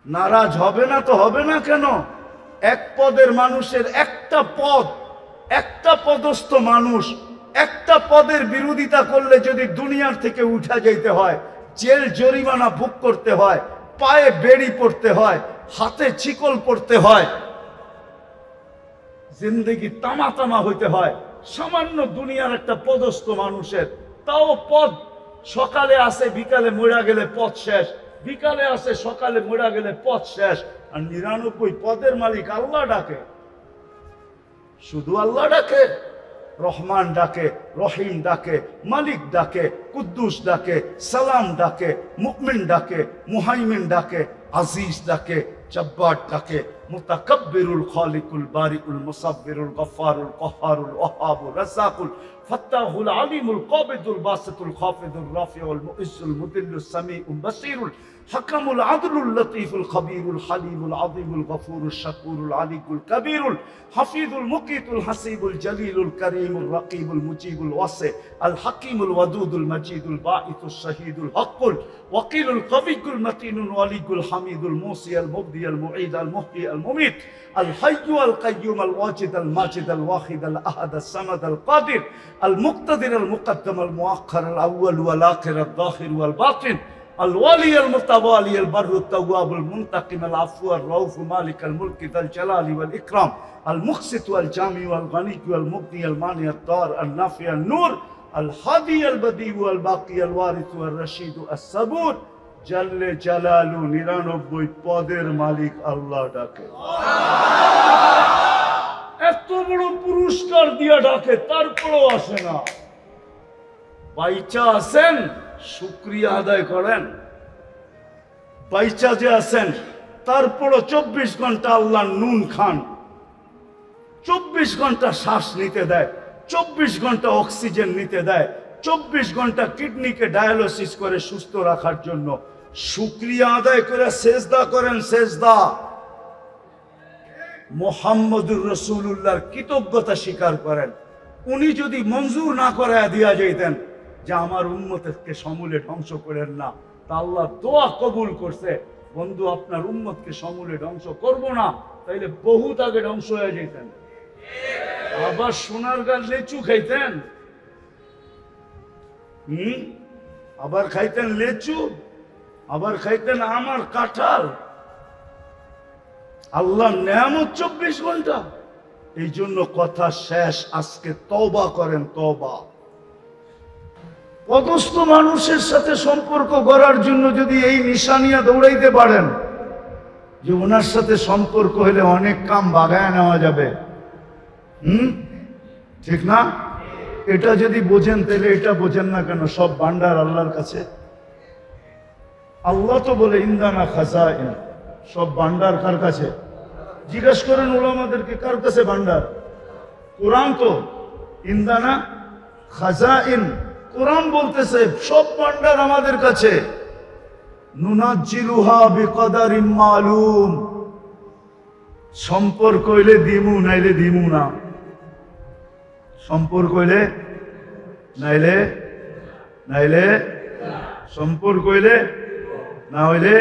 নারাজ হবে না তো হবে না কেন? এক পদের মানুষের একটা পদ, একটা পদস্থ মানুষ একটা পদের বিরোধিতা করলে যদি দুনিয়ার থেকে উঠা যেতে হয়, জেল জরিমানা ভোগ করতে হয়, পায়ে বেড়ি পড়তে হয়, হাতে চিকল পড়তে হয়, জিন্দগি তামা তামা হইতে হয় সামান্য দুনিয়ার একটা পদস্থ মানুষের। তাও পদ সকালে আসে বিকালে মরা গেলে পদ শেষ, বিকালে আসে সকালে মরা গেলে পদ শেষ। আর 99 পদের মালিক আল্লাহ ডাকে, শুধু আল্লাহ ডাকে। রহমান ডাকে, রহিম ডাকে, মালিক ডাকে, কুদ্দুস ডাকে, সালাম ডাকে, মুমিন ডাকে, মুহাইমিন ডাকে, আজিজ ডাকে, জব্বার ডাকে, মুতাকাব্বিরুল খালিকুল বারিউল মুসাব্বিরুল গফফারুল কহ্হারুল ওয়াহাবুর রাজ্জাকুল ফাত্তাহুল আলিমুল কাবিদুল বাসিতুল খাফিদুর রাফিউল মুইজ্জুল মুদিল্লুস সামিউল বাসীরুল হাকামুল আদলুল লতীফুল খবীরুল হালিমুল আযীমুল গফুরুশ শাকুরুল আলিকুল কবীরুল হাফিজুল মুকিতুল হাসিবুল জলিলুল করিমুল রকিবুল মুজিবুল ওয়াসি আল হাকিমুল ওয়াদুদুল মজিদুল বাঈতুশ শহীদুল হকুল ওয়াকিলুল কবিয়ুল মতিনুল ওয়ালিকুল হামিদুল মুসিয়াল মুবদিয়াল মুঈদ আল মুহয়ি আল মুমিত আল হাইয়্যু আল কাইয়্যুম আল ওয়াজিদ আল মাজিদ আল ওয়াহিদ আল আহাদ আল সামাদ আল কাদির আল মুক্তাদির আল মুকদ্দম আল মুআখ্খার আল আউয়াল ওয়াল আখির আল যাহির ওয়াল বাতিন الوالي المتوالي البر التواب المنتقم العفو الرؤوف مالك الملك ذا الجلال والإكرام المقسط والجامع والغني والمغني المانع الضار النافع النور الهادي البديع والباقي الوارث والرشيد الصبور جل جلاله 99 পদের মালিক আল্লাহ ডাকে। এত বড় পুরস্কার দিয়া ডাকে, তারপরেও আসে না। বাইচা আছেন, শুকরিয়া আদায় করেন। বাইচা যে আছেন, তারপরও 24 ঘন্টা আল্লাহ নুন খান, 24 ঘন্টা শ্বাস নিতে দেয়, 24 ঘন্টা অক্সিজেন নিতে দেয়, 24 ঘন্টা কিডনিকে ডায়ালিসিস করে সুস্থ রাখার জন্য। শুকরিয়া আদায় করে সেজদা করেন, সেজদা। মুহাম্মদুর রাসূলুল্লাহর কৃতজ্ঞতা স্বীকার করেন। উনি যদি মঞ্জুর না করায় দিয়া যাইতেন যে আমার উম্মতকে সমূলে ধ্বংস করেন না, তা আল্লাহ দোয়া কবুল করছে, বন্ধু আপনার উম্মতকে সমূলে ধ্বংস করব না, তাইলে বহুত আগে ধ্বংস হয়ে যেতেন। আবার সোনার গান লেচু খাইতেন, আবার খাইতেন লেচু, আবার খাইতেন আমার কাঁঠাল। আল্লাহ নেয়ামত 24 ঘন্টা। এই জন্য কথা শেষ, আজকে তওবা করেন, তওবা। পদস্থ মানুষের সাথে সম্পর্ক গড়ার জন্য যদি এই নিশানিয়া দৌড়াইতে পারেন যে ওনার সাথে সম্পর্ক হলে অনেক কাম বাগায় নেওয়া যাবে, ঠিক না? এটা যদি বোঝেন তাহলে এটা বোঝেন না কেন? সব ভান্ডার আল্লাহর কাছে। আল্লাহ তো বলে ইন্দানা খাজাইন, সব ভান্ডার কার কাছে? জিজ্ঞেস করেন উলামাদেরকে, কার কাছে ভান্ডার? কোরআন তো ইন্দানা খাজাইন, কোরআন বলতেছে সব ভান্ডার আমাদের কাছে। নুনাজ্জিলুহা বিকদারিম মালুম, সম্পর্ক হইলে দিমু, নাইলে দিমু না। সম্পর্ক হইলে নাইলে নাইলে সম্পর্ক হইলে না হইলে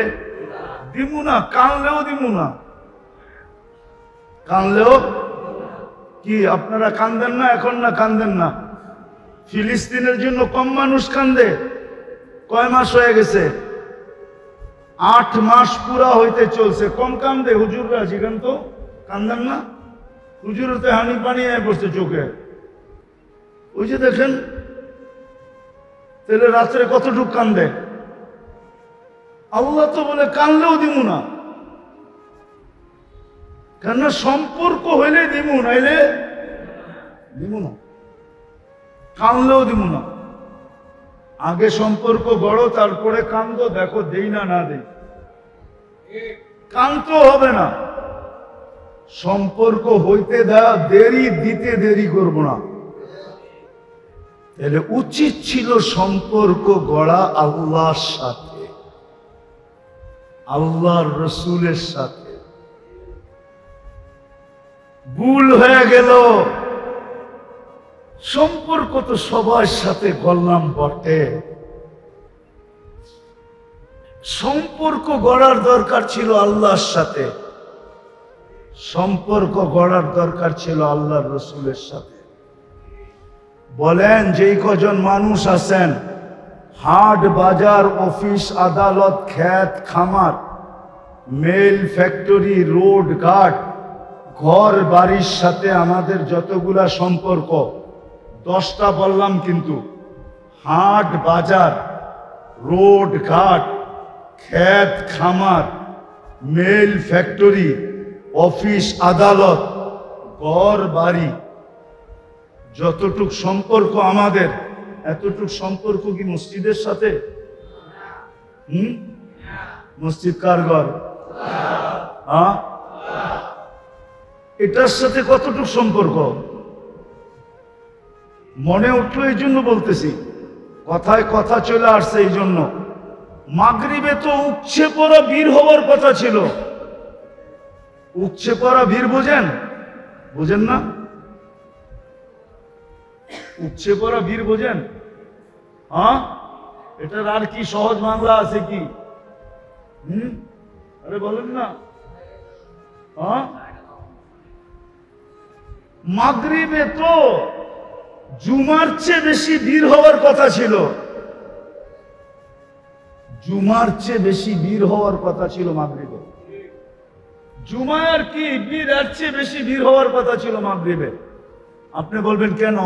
দিমু না। কানলেও দিমু না, কানলেও। কি আপনারা কান্দেন না এখন? না কান্দেন না? ফিলিস্তিনের জন্য কম মানুষ কান্দে? কয় মাস হয়ে গেছে? 8 মাস পুরা হইতে চলছে, কম কান্দে হুজুররা? জিগান তো, কান্দেন না? হুজুরতে হানি পানি বসছে চোখে। ওই যে দেখেন, তাহলে রাত্রে কতটুক কান্দে? আল্লাহ তো বলে কানলেও দিমু না, কেননা সম্পর্ক হইলে দিমু, নাইলে দিমু না। কানলেও দিমু না। আগে সম্পর্ক গড়, তারপরে কান্দো, দেখো দেই না না দেই। কানতেও হবে না, সম্পর্ক হইতে দেওয়া দেরি, দিতে দেরি করবো না। তাহলে উচিত ছিল সম্পর্ক গড়া আল্লাহর সাথে, আল্লাহর রসুলের সাথে। ভুল হয়ে গেল। সম্পর্ক তো সবার সাথে গড়লাম বটে, সম্পর্ক গড়ার দরকার ছিল আল্লাহর সাথে, সম্পর্ক গড়ার দরকার ছিল আল্লাহর রসুলের সাথে। বলেন যেই কজন মানুষ আছেন হাট বাজার অফিস আদালত ক্ষেত খামার মেল ফ্যাক্টরি রোড ঘাট ঘর বাড়ির সাথে আমাদের যতগুলা সম্পর্ক, 10টা বললাম কিন্তু, হাট বাজার রোড ঘাট ক্ষেত খামার মেল ফ্যাক্টরি অফিস আদালত ঘর বাড়ি, যতটুক সম্পর্ক আমাদের, এতটুক সম্পর্ক কি মসজিদের সাথে? মসজিদ কার ঘর? হ্যাঁ, এটার সাথে কতটুক সম্পর্ক মনে উঠলো, এই জন্য বলতেছি, কথায় কথা চলে আসছে এই জন্য। মাগরিবে তো উপচে পড়া ভিড় হওয়ার কথা ছিল। উপচে পড়া ভিড় বোঝেন? বোঝেন না? উপচে পড়া ভিড় বোঝেন? হ্যাঁ, এটার আর কি সহজ বাংলা আছে কি? আরে বলেন না। হ্যাঁ, মাগরিবে তো জুমার চেয়ে বেশি ভিড় হওয়ার কথা ছিল। জুমার চেয়ে বেশি ভিড় হওয়ার কথা ছিল মাগরিবে। জুমার কি ভিড়, এর চেয়ে বেশি ভিড় হওয়ার কথা ছিল মাগরিবে। আপনি বলবেন কেন?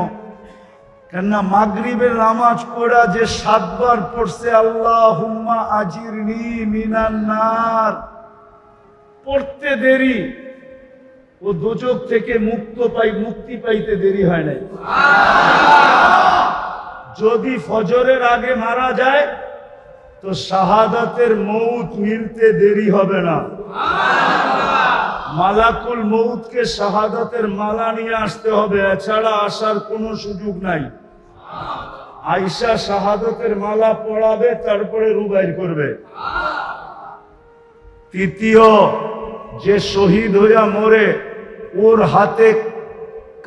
কেননা মাগরিবের নামাজ পড়া যে 7 বার পড়ছে আল্লাহুম্মা আজিরনি মিনান নার, পড়তে দেরি, ও দোজখ থেকে মুক্তি পাইতে দেরি হয় নাই। যদি ফজরের আগে মারা যায় তো শাহাদাতের মৌত মিলতে দেরি হবে না। মালাকুল মৌতকে শাহাদাতের মালা নিয়ে আসতে হবে, এছাড়া আসার কোনো সুযোগ নাই। আয়েশা শাহাদাতের মালা পড়াবে, তারপরে রুবাইর করবে। তৃতীয়, যে শহীদ হইয়া মরে ওর হাতে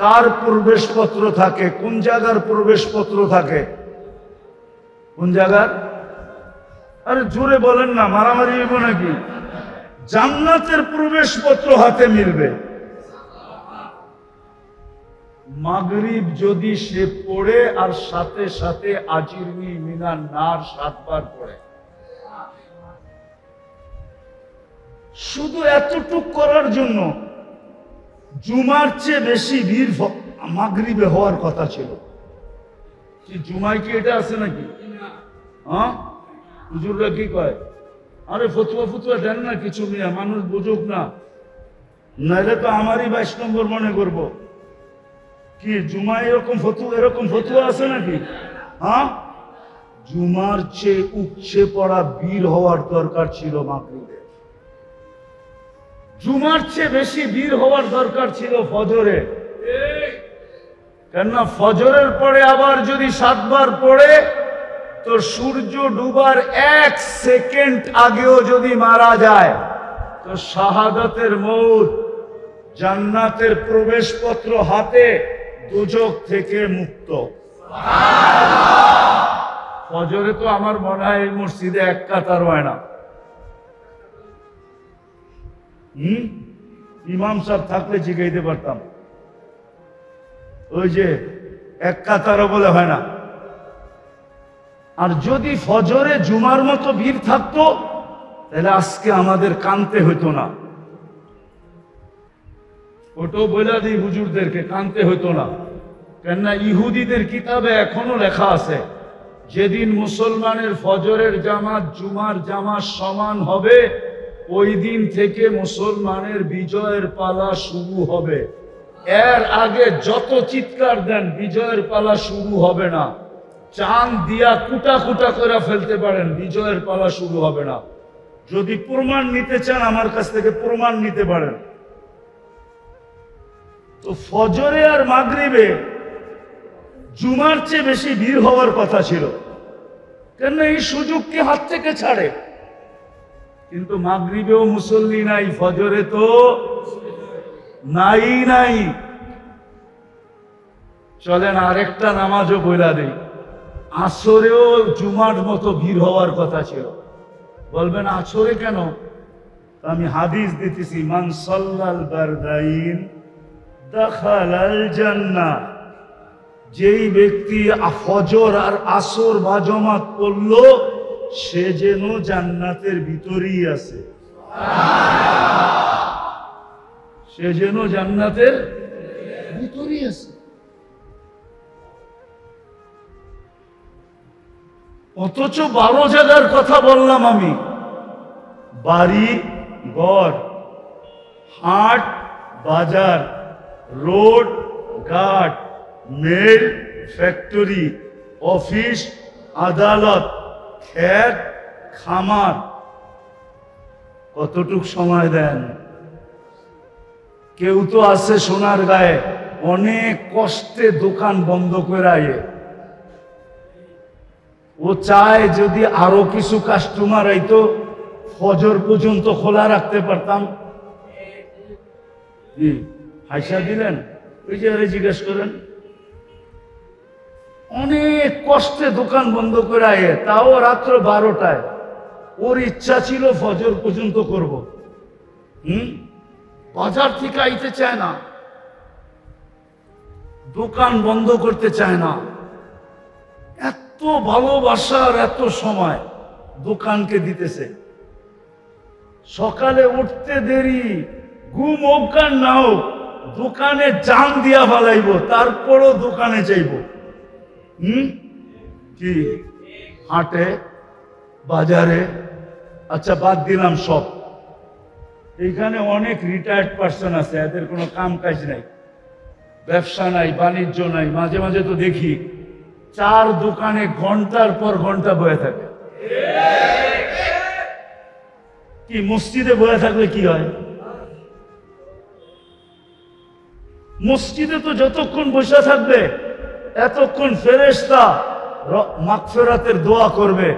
কার প্রবেশপত্র থাকে? কোন জায়গার প্রবেশপত্র থাকে? কোন জায়গার? আরে জোরে বলেন না, মারামারি হইব নাকি? জান্নাতের প্রবেশপত্র হাতে মিলবে। মাগরিব যদি সে পড়ে আর সাথে সাথে আজিরনি মিনান নার 7 বার পড়ে, শুধু এতটুক করার জন্য জুমার চেয়ে বেশি ভিড় মাগরিবে হওয়ার কথা ছিল। জুমায় কি এটা আছে নাকি? হ্যাঁ, হুজুররা কি কয়? আরে ফতুয়া দেন না কিছু, মিয়া মানুষ বুঝুক না, নাহলে তো আমারই 22 নম্বর মনে করব। কি জুমায় এরকম ফতুয়া আছে নাকি? হ্যাঁ, জুমার চেয়ে উপচে পড়া ভিড় হওয়ার দরকার ছিল মাগরিবে। জুমার চেয়ে বেশি ভিড় হওয়ার দরকার ছিল ফজরে। কেননা ফজরের পরে আবার যদি 7 বার পড়ে তো সূর্য ডুবার 1 সেকেন্ড আগেও যদি মারা যায় তো শাহাদাতের মৌত, জান্নাতের প্রবেশপত্র হাতে, দোজখ থেকে মুক্ত। ফজরে তো আমার মনে হয় এই মসজিদে 1 কাতার হয় না। ইমাম সাহেব থাকলে জিগাইতে পারতাম, ওই যে 1 কাতারও বলে হয় না। আর যদি ফজরে জুমার মতো ভিড় থাকতো তাহলে আজকে আমাদের কানতে হইতো না। ওটাও বলে দিই হুজুরদেরকে, কানতে হইতো না। কেননা ইহুদিদের কিতাবে এখনো লেখা আছে, যেদিন মুসলমানের ফজরের জামাত জুমার জামাত সমান হবে ওই দিন থেকে মুসলমানের বিজয়ের পালা শুরু হবে। এর আগে যত চিৎকার দেন বিজয়ের পালা শুরু হবে না। চাঁদ দিয়া কুটা কুটা করে ফেলতে পারেন, বিজয়ের পালা শুরু হবে না। যদি প্রমাণ নিতে চান আমার কাছ থেকে প্রমাণ নিতে পারেন। তো ফজরে আর মাগরিবে জুমার চেয়ে বেশি ভিড় হওয়ার কথা ছিল, কেন এই সুযোগকে হাত থেকে ছাড়ে। কিন্তু মাগরিবেও মুসল্লি নাই, ফজরে তো নাই। চলেন আরেকটা নামাজও বইলা দেই। আসরেও জুমার মতো ভিড় হওয়ার কথা ছিল, বলবেন আছরে কেন? আমি হাদিস দিতেছি, মান সাল্লাল বারদাইন দাখালাল জান্নাহ। যেই ব্যক্তি ফজর আর আসর বাজমাত পড়লো সে যেন জান্নাতের ভিতরেই আছে, সে যেন জান্নাতের ভিতরেই আছে। অথচ 12 জায়গার কথা বললাম আমি, বাড়ি ঘর, হাট বাজার, রোড ঘাট, মেল ফ্যাক্টরি, অফিস আদালত, ক্ষেত খামার, কতটুক সময় দেন? কেউ তো আছে সোনার গায়ে অনেক কষ্টে দোকান বন্ধ করে আয়ে, ও চায় যদি আরো কিছু কাস্টমার আইতো ফজর পর্যন্ত খোলা রাখতে পারতাম। হাইসা দিলেন? ওই যে জিজ্ঞেস করেন, অনেক কষ্টে দোকান বন্ধ করে আয়ে, তাও রাত্র 12টায়। ওর ইচ্ছা ছিল ফজর পর্যন্ত করব। বাজার থেকে আইতে চায় না, দোকান বন্ধ করতে চায় না। এত ভালোবাসার এত সময় দোকানকে দিতেছে। সকালে উঠতে দেরি, ঘুম হোক আর না হোক, দোকানে জান দিয়া ফেলাইব, তারপরও দোকানে যাইব। কি হাটে বাজারে, আচ্ছা বাদ দিলাম সব। এইখানে অনেক রিটায়ার্ড পার্সন আছে, এদের কোনো কাম কাজ নাই, ব্যবসা নাই, বাণিজ্য নাই। মাঝে মাঝে তো দেখি 4 দোকানে ঘন্টার পর ঘন্টা বয়ে থাকে। কি মসজিদে বয়ে থাকলে কি হয়? মসজিদে তো যতক্ষণ বসে থাকবে এতক্ষণ ফেরেশতা মাগফিরাতের দোয়া করবে,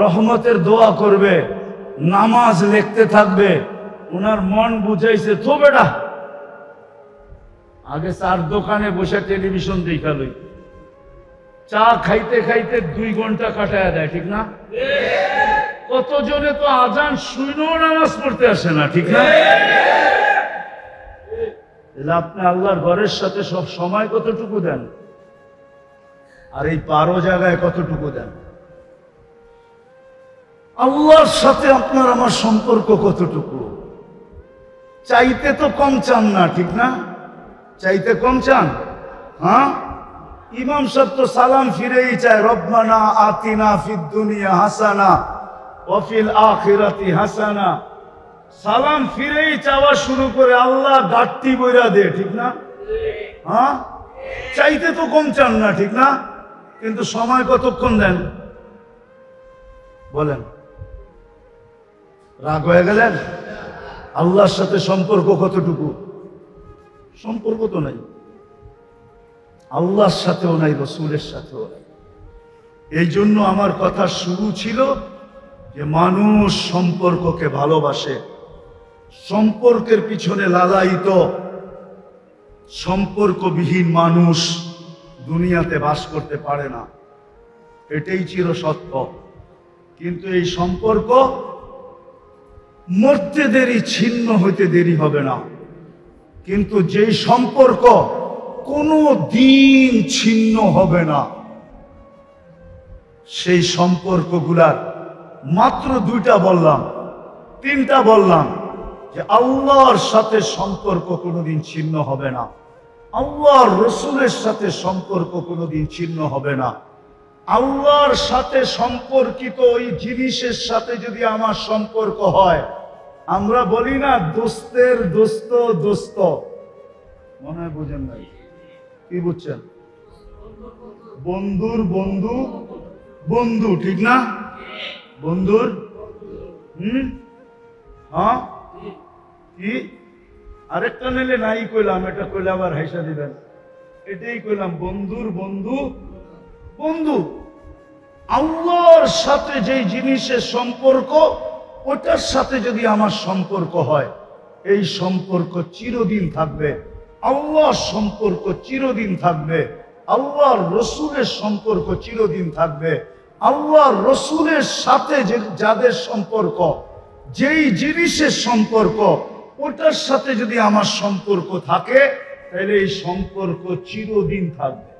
রহমতের দোয়া করবে, নামাজ লিখতে থাকবে। ওনার মন বুঝাইছে তো বেটা আগে 4 দোকানে বসে টেলিভিশন দেখালই, চা খাইতে খাইতে 2 ঘন্টা কাটায় দেয়, ঠিক না? কতজনে তো আজান শুনেও নামাজ পড়তে আসে না, ঠিক না? আপনি আল্লাহর ঘরের সাথে সব সময় কতটুকু দেন, আর এই 12 জায়গায় কতটুকু দেন? আল্লাহর সাথে আপনার আমার সম্পর্ক কতটুকু? চাইতে তো কম চান না, ঠিক না? চাইতে কম চান? হ্যাঁ, ইমাম সাহেব তো সালাম ফিরেই চায়, রব্বানা আতিনা ফিদ দুনিয়া হাসানা ওয়া ফিল আখিরাতি হাসানা। সালাম ফিরেই চাওয়া শুরু করে, আল্লাহ গাট্টি বইরা দে, ঠিক না? হ্যাঁ, চাইতে তো কম চান না, ঠিক না? কিন্তু সময় কতক্ষণ দেন বলেন? রাগ হয়ে গেলেন? আল্লাহর সাথে সম্পর্ক কতটুকু? সম্পর্ক তো নাই, আল্লাহর সাথেও নাই, রসুলের সাথেও নাই। এই জন্য আমার কথা শুরু ছিল যে মানুষ সম্পর্ককে ভালোবাসে, সম্পর্কের পিছনে লালায়িত। সম্পর্কবিহীন মানুষ দুনিয়াতে বাস করতে পারে না, এটাই চির সত্য। কিন্তু এই সম্পর্ক মরতে দেরি, ছিন্ন হইতে দেরি হবে না। কিন্তু যেই সম্পর্ক কোনো দিন ছিন্ন হবে না, সেই সম্পর্কগুলার মাত্র 2টা বললাম, 3টা বললাম। যে আল্লাহর সাথে সম্পর্ক কোনোদিন ছিন্ন হবে না, আল্লাহর রসুলের সাথে সম্পর্ক কোনোদিন ছিন্ন হবে না। আল্লাহর সাথে সম্পর্কিত ওই জিনিসের সাথে যদি আমার সম্পর্ক হয়, আমরা বলি না দোস্তের দোস্ত দোস্ত, মনে হয় বুঝেন নাই, কি বুঝছেন? বন্ধুর বন্ধু বন্ধু, ঠিক না? বন্ধুর হ্যাঁ, কি আরেকটা নিলে নাই কইলাম, এটা কইলে আবার হাইসা দিবেন। এটাই কইলাম, বন্ধুর বন্ধু বন্ধু। আল্লাহর সাথে যেই জিনিসের সম্পর্ক, ওটার সাথে যদি আমার সম্পর্ক হয়, এই সম্পর্ক চিরদিন থাকবে। আল্লাহর সম্পর্ক চিরদিন থাকবে, আল্লাহর রসুলের সম্পর্ক চিরদিন থাকবে। আল্লাহ রসুলের সাথে যাদের সম্পর্ক, যেই জিনিসের সম্পর্ক, ওটার সাথে যদি আমার সম্পর্ক থাকে তাহলে এই সম্পর্ক চিরদিন থাকবে।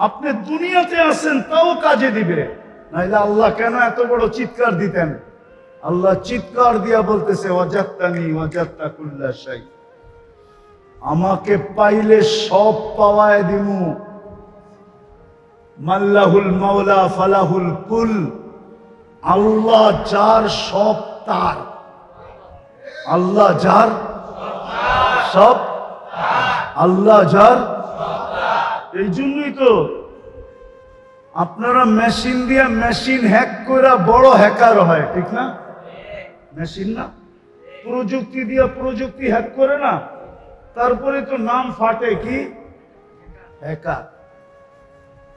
আপনি দুনিয়াতে আছেন তাও কাজে দিবে, নাইলে আল্লাহ কেন এত বড় চিৎকার দিতেন? আল্লাহ চিৎকার দিয়া বলতেছে ওয়াজাত্তানি ওয়াজাত্তা কুল্লা শাই, আমাকে পাইলে সব পাওয়ায় দিমু। মাল্লাহুল মাওলা ফালাহুল কুল, আল্লাহ যার সব তার, আল্লাহ যার সব, আল্লাহ যার। এই জন্যই তো আপনারা মেশিন দিয়ে মেশিন হ্যাক করে বড় হ্যাকার হয়, ঠিক না? মেশিন না, প্রযুক্তি দিয়ে প্রযুক্তি হ্যাক করে না, তারপরে তো নাম ফাটে কি হ্যাকার।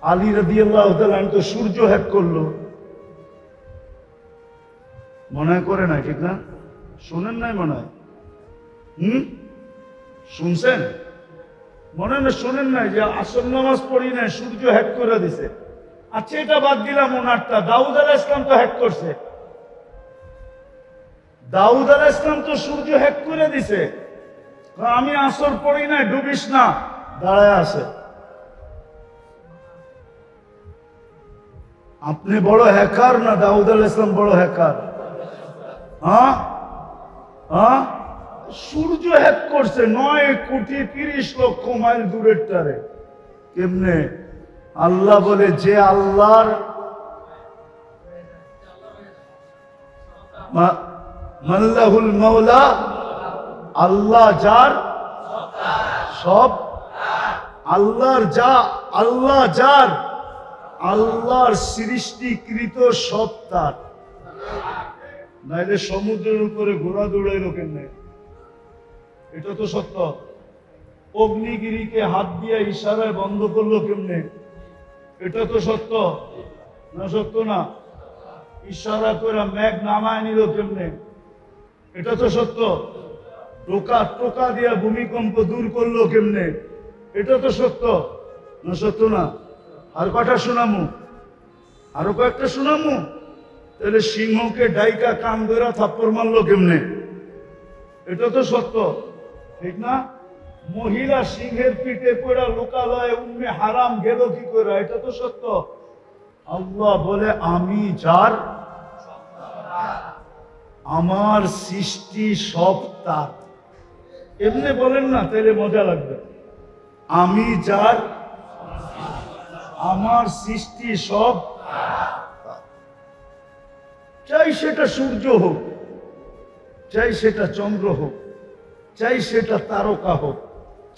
আলী রাদিয়াল্লাহু তাআলা তো সূর্য হ্যাক করলো, মনে করে না, ঠিক না? শুনেন নাই মনে হয়? শুনছেন? মনে না শোনেন নাই যে আসর নামাজ পড়ি নাই, সূর্য হ্যাক করে দিছে। আচ্ছা এটা বাদ দিলাম, ওনারটা দাউদ আলাইহিস সালাম তো হ্যাক করছে, দাউদ আলাইহিস সালাম তো সূর্য হ্যাক করে দিছে। আমি আসর পড়ি নাই, ডুবিস না, দাঁড়ায় আছে। আপনি বড় হ্যাকার না দাউদ আলাইহিস সালাম বড় হ্যাকার? হ্যাঁ হ্যাঁ, সূর্য হ্যাক করছে 9,30,00,000 মাইল দূরের টারে। কেমনে? আল্লাহ বলে যে আল্লাহর মাল্লাহুল মাওলা, আল্লাহ যার সব, আল্লাহর যা, আল্লাহ যার, আল্লাহর সৃষ্টিকৃত সব তার। নাইলে সমুদ্রের উপরে ঘোড়া দৌড়াইল কেমনে? এটা তো সত্য। অগ্নিগিরিকে হাত দিয়ে ইশারায় বন্ধ করলো কেমনে? এটা তো সত্য না? সত্য না? ইশারা করে মেঘ নামায় নিল কেমনে? এটা তো সত্য। টোকা দিয়া ভূমিকম্প দূর করলো কেমনে? এটা তো সত্য না? সত্য না? আর কটা শোনামু? আরো কয়েকটা শোনামু। তাহলে সিংহকে ডাইকা কান ধরা থাপ্পড় মারলো কেমনে? এটা তো সত্য, ঠিক না? মহিলা সিংহের পিঠে পড়া লোকালয়ে উম্মে হারাম গেল কি করে? এটা তো সত্য। আল্লাহ বলে আমি যার, আমার সৃষ্টি সব তার। এমনি বলেন না, তাহলে মজা লাগবে। আমি যার, আমার সৃষ্টি সব, চাই সেটা সূর্য হোক, চাই সেটা চন্দ্র হোক, চাই সেটা তারকা হোক,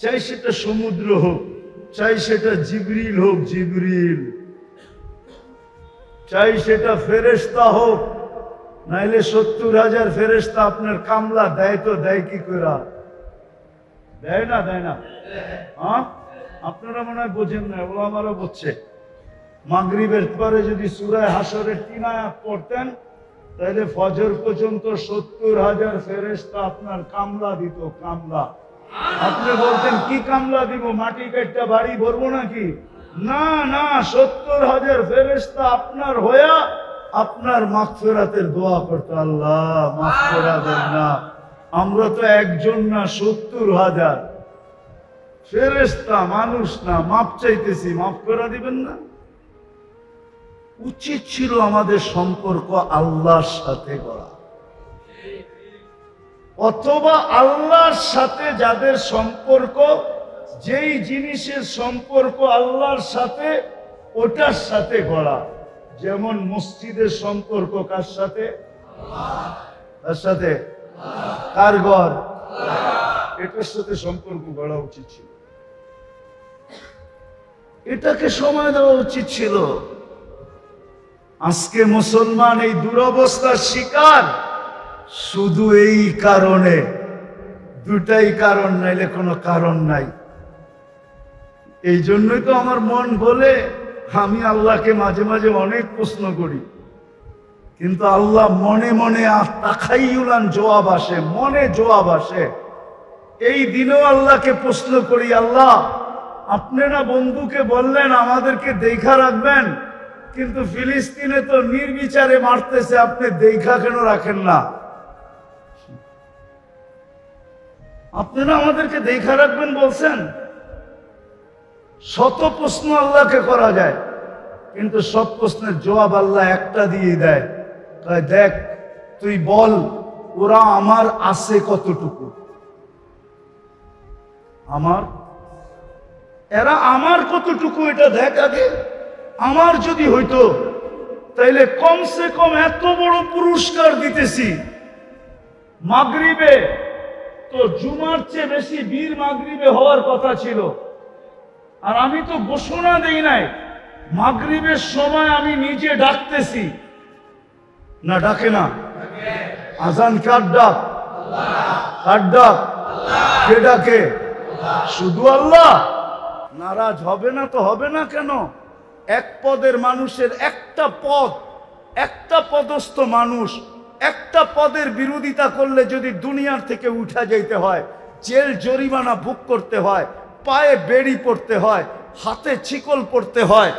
চাই সেটা সমুদ্র হোক, চাই সেটা জিবরিল হোক, জিবরিল, চাই সেটা ফেরেশতা হোক, নাইলে 70,000 ফেরেশতা আপনার কামলা দেয় তো দেয় কি করে? দেয় না? দেয় না? হ্যাঁ, আপনারা মনে হয় বোঝেন না, ওলামারা বুঝছে। মাগরিবের পরে যদি সূরা হাশরের 3 আয়াত পড়তেন তাহলে ফজর পর্যন্ত 70,000 ফেরেশতা আপনার কামলা দিত, কামলা। আপনি বলতেন কি কামলা দিব? মাটি কাটটা বাড়ি ভরবো নাকি? না না, 70,000 ফেরেশতা আপনার হইয়া আপনার মাগফিরাতের দোয়া করতো, আল্লাহ মাফ করে দেন না। আমরা তো একজন না, 70,000 ফেরেশতা, মানুষ না, মাপ চাইতেছি, মাফ করে দিবেন না? উচিত ছিল আমাদের সম্পর্ক আল্লাহর সাথে গড়া, অথবা আল্লাহর সাথে যাদের সম্পর্ক, যেই জিনিসের সম্পর্ক আল্লাহর সাথে, ওটার সাথে গড়া। যেমন মসজিদের সম্পর্ক কার সাথে? তার সাথে। কার ঘর? এটার সাথে সম্পর্ক গড়া উচিত ছিল, এটাকে সময় দেওয়া উচিত ছিল। আজকে মুসলমান এই দুরবস্থার শিকার শুধু এই কারণে, দুটাই কারণ, নাইলে কোনো কারণ নাই। এই জন্যই তো আমার মন বলে, আমি আল্লাহকে মাঝে মাঝে অনেক প্রশ্ন করি, কিন্তু আল্লাহ মনে মনে তাখাইয়ুলান জবাব আসে, মনে জবাব আসে। এই দিনেও আল্লাহকে প্রশ্ন করি, আল্লাহ আপনারা বন্ধুকে বললেন আমাদেরকে দেখা রাখবেন, কিন্তু ফিলিস্তিনে তো নির্বিচারে মারতেছে, আপনি দেখা কেন রাখেন না? আপনারা আমাদেরকে দেখা রাখবেন বলছেন। শত প্রশ্ন আল্লাহকে করা যায়, কিন্তু সব প্রশ্নের জবাব আল্লাহ একটা দিয়ে দেয়, দেখ তুই বল ওরা আমার আছে কতটুকু, এরা আমার কতটুকু এটা দেখ আগে। আমার যদি হইতো তাইলে কমসে কম এত বড় পুরস্কার দিতেছি। মাগরিবে তো জুমার চেয়ে বেশি বীর মাগরিবে হওয়ার কথা ছিল, আর আমি তো ঘোষণা দেই নাই। মাগরিবের সময় আমি নিজে ডাকতেছি না, ডাকে না? আজান কার ডাক? কার ডাক? কে ডাকে? শুধু আল্লাহ। নারাজ হবে না তো হবে না কেন? এক পদের মানুষের একটা পদ, একটা পদস্থ মানুষ একটা পদের বিরোধিতা করলে যদি দুনিয়ার থেকে উঠা যাইতে হয়, জেল জরিমানা ভোগ করতে হয়, পায়ে বেড়ি পড়তে হয়, হাতে ছিকল পড়তে হয়,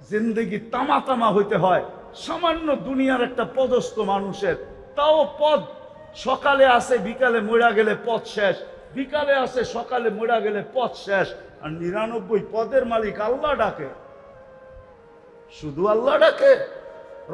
জিন্দেগি তামা তামা হইতে হয় সামান্য দুনিয়ার একটা পদস্থ মানুষের, তাও পদ সকালে আসে বিকালে মরা গেলে পদ শেষ, বিকালে আসে সকালে মরা গেলে পদ শেষ। আর 99 পদের মালিক আল্লাহ ডাকে, শুধু আল্লাহ ডাকে।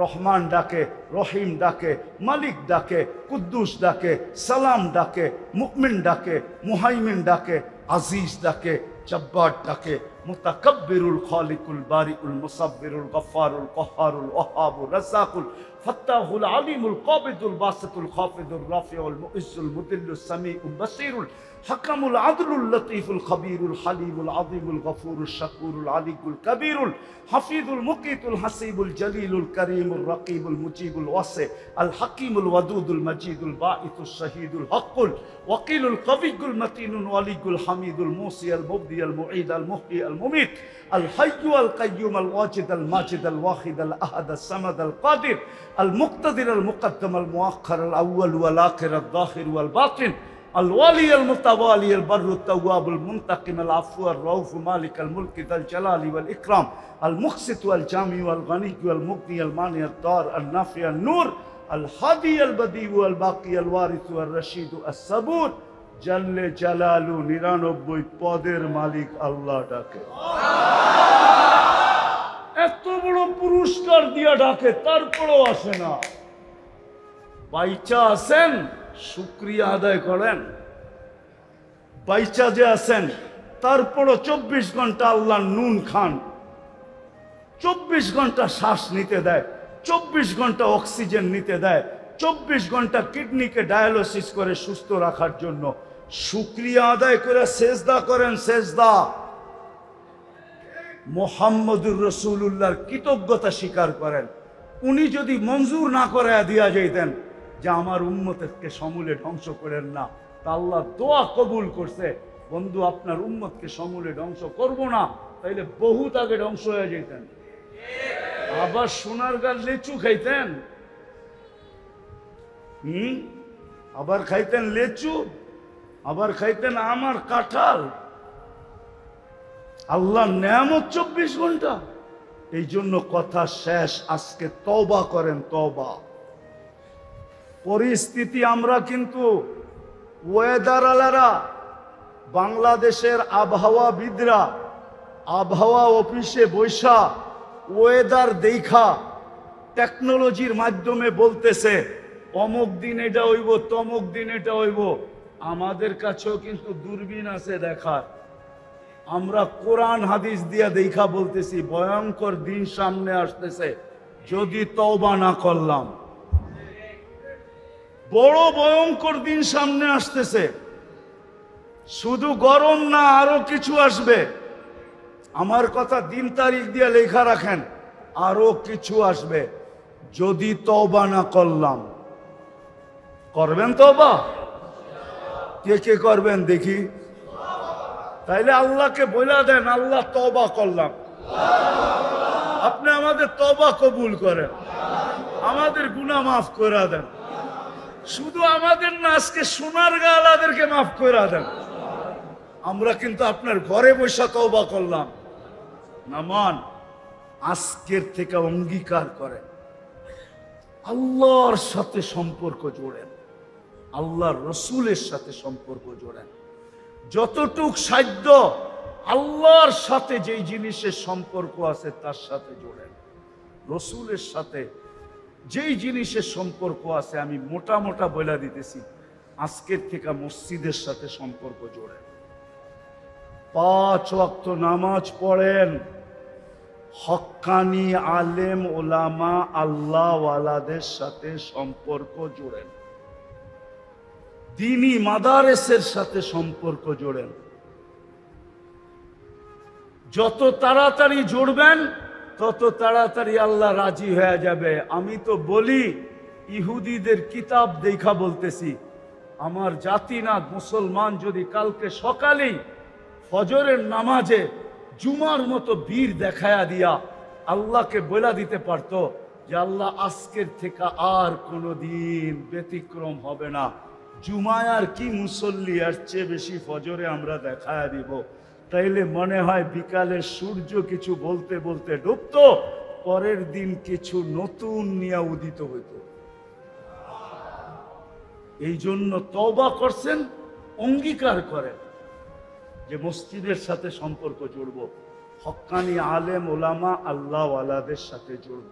রহমান ডাকে, রহিম ডাকে, মালিক ডাকে, কুদ্দুস ডাকে, সালাম ডাকে, মুমিন ডাকে, মুহাইমিন ডাকে, আজিজ ডাকে, জব্বার ডাকে, মুতাকাব্বিরুল খালিকুল বারিউল মুসাব্বিরুল গফফারুল কহ্হারুল ওয়াহাবুর রাজ্জাকুল ফাত্তাহুল আলিমুল কাবিদুল বাসিতুল খাফিদুর রাফিউল মুইজ্জুল মুদিল্লুস সামিউল বাসীরুল হাকামুল আদলুল লতীফুল খবীরুল হালিমুল আযীমুল গফুরুল শাকুরুল আলিকুল কবীরুল হাফিজুল মুকিতুল হাসিবুল জলিলুল করিমুল রকিবুল মুজিবুল ওয়াসি আল হাকিমুল ওয়াদুদুল মজিদুল বাঈতুস শহীদুল হকুল ওয়াকিলুল কবিয়ুল মতিনুল ওয়ালিকুল হামিদুল মুসি আল মুবদি আল মুঈদ আল মুহয়ি আল মুমিত আল হাইয়্যু আল কাইয়্যুম আল ওয়াজিদ আল মাজিদ আল ওয়াহিদ আল আহাদ আল সামাদ আল কাদির আল মুক্তাদির আল মুকদ্দম আল মুআখ্খার আল আউয়াল ওয়াল আখির আল যাহির ওয়াল বাতিন الوالي المتوالي البر التواب المنتقم العفو الرؤوف مالك الملك ذا الجلال والإكرام المقسط والجامع والغني والمغني المانع الضار النافع النور الهادي البديع والباقي الوارث والرشيد الصبور جل جلاله 99 পদের মালিক আল্লাহ ডাকে। এত বড় পুরস্কার দিয়া ডাকে, তারপরও আসে না। বাইচা আছেন, শুকরিয়া আদায় করেন। বাইচা যে আছেন তারপরও 24 ঘন্টা আল্লাহ নুন খান, 24 ঘন্টা শ্বাস নিতে দেয়, 24 ঘন্টা অক্সিজেন নিতে দেয়, 24 ঘন্টা কিডনিকে ডায়ালিসিস করে সুস্থ রাখার জন্য। শুকরিয়া আদায় করে সেজদা করেন, সেজদা। মুহাম্মদুর রাসূলুল্লাহর কৃতজ্ঞতা স্বীকার করেন। উনি যদি মঞ্জুর না করে দিয়া যাইতেন যে আমার উম্মতকে সমূলে ধ্বংস করেন না, তা আল্লাহ দোয়া কবুল করছে, বন্ধু আপনার উম্মতকে সমূলে ধ্বংস করব না, তাইলে বহুত আগে ধ্বংস হয়ে যেতেন। আবার সোনার গাল লেচু খাইতেন, আবার খাইতেন লেচু, আবার খাইতেন আমার কাঁঠাল। আল্লাহ নেয়ামত 24 ঘন্টা। এই জন্য কথা শেষ, আজকে তওবা করেন, তওবা। পরিস্থিতি আমরা কিন্তু ওয়েদার আলারা, বাংলাদেশের আবহাওয়াবিদরা আবহাওয়া অফিসে বৈশা ওয়েদার দেখা টেকনোলজির মাধ্যমে বলতেছে অমুক দিন এটা হইব, তমুক দিন এটা হইব। আমাদের কাছেও কিন্তু দূরবীন আছে দেখার। আমরা কোরআন হাদিস দিয়া দেখা বলতেছি ভয়ঙ্কর দিন সামনে আসতেছে, যদি তওবা না করলাম। বড় ভয়ঙ্কর দিন সামনে আসতেছে, শুধু গরম না, আরো কিছু আসবে। আমার কথা দিন তারিখ দিয়ে লেখা রাখেন, আরো কিছু আসবে। যদি তওবা না করলাম, করবেন তওবা? কে কে করবেন দেখি? তাইলে আল্লাহকে বলে দেন, আল্লাহ তওবা করলাম। আপনি আমাদের তওবা কবুল করেন, আমাদের গুনাহ মাফ করে দেন। শুধু আমাদের না, আজকে সোনার গালাদেরকে মাফ করে দেন। আমরা কিন্তু আপনার ঘরে বসে তওবা করলাম। নামান আজকের থেকে অঙ্গীকার করেন, আল্লাহর সাথে সম্পর্ক জোড়েন, আল্লাহর রসুলের সাথে সম্পর্ক জোড়েন। যতটুক সাধ্য আল্লাহর সাথে যেই জিনিসের সম্পর্ক আছে তার সাথে জোড়েন, রসুলের সাথে যেই জিনিসের সম্পর্ক আছে আমি মোটা মোটা বলে দিতেছি, আজকের থেকে মসজিদের সাথে সম্পর্ক জোড়েন। 5 ওয়াক্ত নামাজ পড়েন, হক্কানি আলেম ওলামা আল্লাহওয়ালাদের সাথে সম্পর্ক জোড়েন, দ্বীনি মাদারেসের সাথে সম্পর্ক জোড়েন। যত তাড়াতাড়ি জুড়বেন তত তাড়াতাড়ি আল্লাহ রাজি হয়ে যাবে। আমি তো বলি, ইহুদিদের কিতাব দেখা বলতেছি, আমার জাতি না মুসলমান যদি কালকে সকালেই ফজরের নামাজে জুমার মতো বীর দেখায়া দিয়া আল্লাহকে বলে দিতে পারতো যে আল্লাহ আজকের থেকে আর কোনোদিন ব্যতিক্রম হবে না, জুমায় আর কি মুসল্লি, আর চেয়ে বেশি ফজরে আমরা দেখায়া দিব, তাইলে মনে হয় বিকালে সূর্য কিছু বলতে বলতে ডুবতো, পরের দিন কিছু নতুন নিয়ে উদিত হইত। এই জন্য তওবা করছেন, অঙ্গীকার করেন যে মসজিদের সাথে সম্পর্ক জুড়ব, হক্কানি আলেম ওলামা আল্লাহওয়ালাদের সাথে জুড়ব,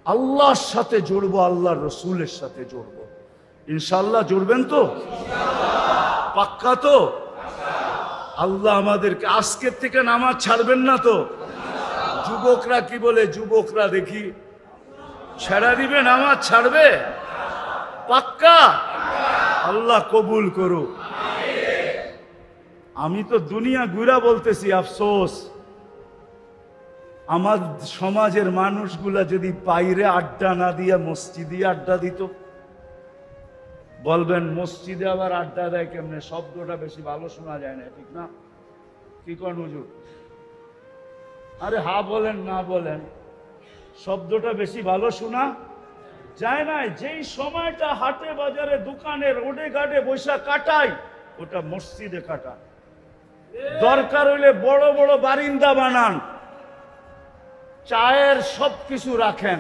আল্লাহর সাথে জুড়ব, আল্লাহর রসুলের সাথে জুড়ব। ইনশাআল্লাহ জুড়বেন তো? পাক্কা তো? আল্লাহ আমাদেরকে আজকের থেকে নামাজ ছাড়বেন না তো? যুবকরা কি বলে? যুবকরা দেখি ছেড়া দিবে, নামাজ ছাড়বে? পাক্কা? আল্লাহ কবুল করুক। আমি তো দুনিয়া ঘুরা বলতেছি, আফসোস আমার সমাজের মানুষগুলা যদি বাইরে আড্ডা না দিয়া মসজিদে আড্ডা দিত। বলবেন মসজিদে আবার আড্ডা দেয় কেমনে? শব্দটা বেশি ভালো শোনা যায় না, ঠিক না? কি কন হুজুর? আরে হা বলেন না বলেন, শব্দটা বেশি ভালো শোনা যায় না। যেই সময়টা হাটে বাজারে দোকানে রোডে ঘাটে বৈশা কাটাই, ওটা মসজিদে কাটান। দরকার হইলে বড় বড় বারিন্দা বানান, চায়ের সব কিছু রাখেন।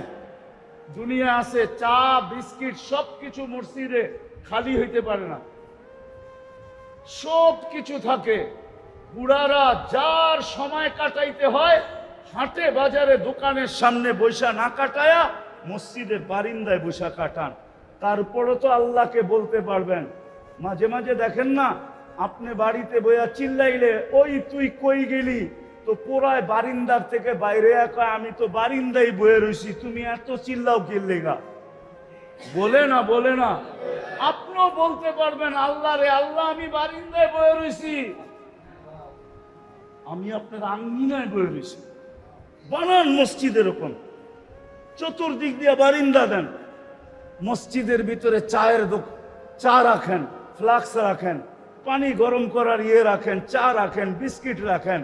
দুনিয়া আছে চা বিস্কিট সবকিছু মসজিদে খালি হইতে পারে না, সব কিছু থাকে। বুড়ারা যার সময় কাটাইতে হয় হাটে বাজারে দোকানের সামনে বৈশা না কাটায়া মসজিদের বারিন্দায় বৈশা কাটান। তারপরে তো আল্লাহকে বলতে পারবেন। মাঝে মাঝে দেখেন না, আপনি বাড়িতে বইয়া চিল্লাইলে ওই তুই কই গেলি, তো পুরায় বারিন্দার থেকে বাইরে কয় আমি তো বারিন্দায় বয়ে রয়েছি, তুমি এত চিল্লাও কি লেগা? বলে না, বলে না? আপনিও বলতে পারবেন আল্লাহ রে আল্লাহ আমি বারিন্দায় বয়ে রয়েছি, আমি আপনার আঙ্গিনায় বয়ে রয়েছি। বানান মসজিদ এরকম, চতুর্দিক দিয়ে বারিন্দা দেন। মসজিদের ভিতরে চায়ের চা রাখেন, ফ্লাক্স রাখেন, পানি গরম করার ইয়ে রাখেন, চা রাখেন, বিস্কিট রাখেন।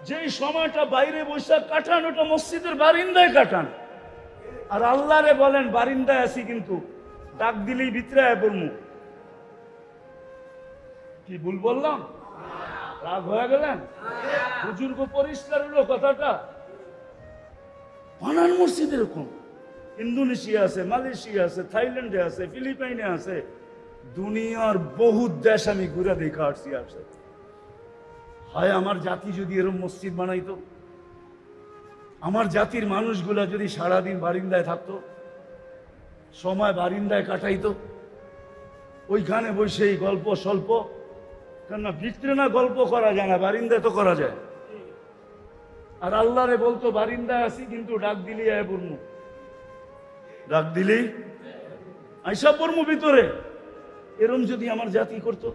যেই সময়টা বাইরে বৈশাখ কাটান ওটা মসজিদের বারিন্দায় কাটান। আর আল্লাহরে বলেন বারিন্দায় আছি, কিন্তু ডাক দিলেই ভিতরে পড়মু। কি ভুল বললাম? রাগ হয়ে গেলেন? বুজুর্গ পরিষ্কার হলো কথাটা। বানান মসজিদ এরকম। ইন্দোনেশিয়া আছে, মালয়েশিয়া আছে, থাইল্যান্ডে আছে, ফিলিপাইনে আছে, দুনিয়ার বহু দেশ আমি ঘুরে দেখা আসছি। আসে হয় আমার জাতি যদি এরকম মসজিদ বানাইতো, আমার জাতির মানুষগুলা যদি সারাদিন বারিন্দায় থাকতো, সময় বারিন্দায় কাটাইতো, ওইখানে বসে গল্প স্বল্প, কেননা ভিতরে না গল্প করা যায় না, বারিন্দায় তো করা যায়। আর আল্লাহরে বলতো বারিন্দায় আছি, কিন্তু ডাক দিলি আয় পড়মু, ডাক দিলি আইসা পড়মু ভিতরে। এরম যদি আমার জাতি করতো,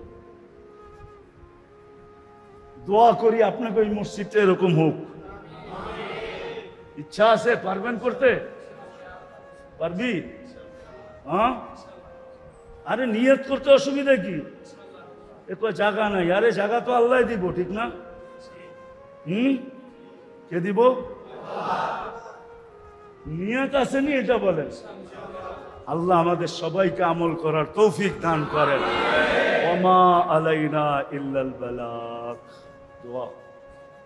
দোয়া করি আপনাকে ওই মসজিদটা এরকম হোক। ইচ্ছা আছে? পারবেন করতে? পারবি? হ্যাঁ, আরে নিয়ত করতে অসুবিধা কি? একটু জায়গা নাই, আরে জায়গা তো আল্লাহ দিব, ঠিক না? কে দিব? নিয়ত আসেনি এটা বলেন। আল্লাহ আমাদের সবাইকে আমল করার তৌফিক দান করেন। ওমা আলাইনা ইল্লাল বালাগ। দোয়া।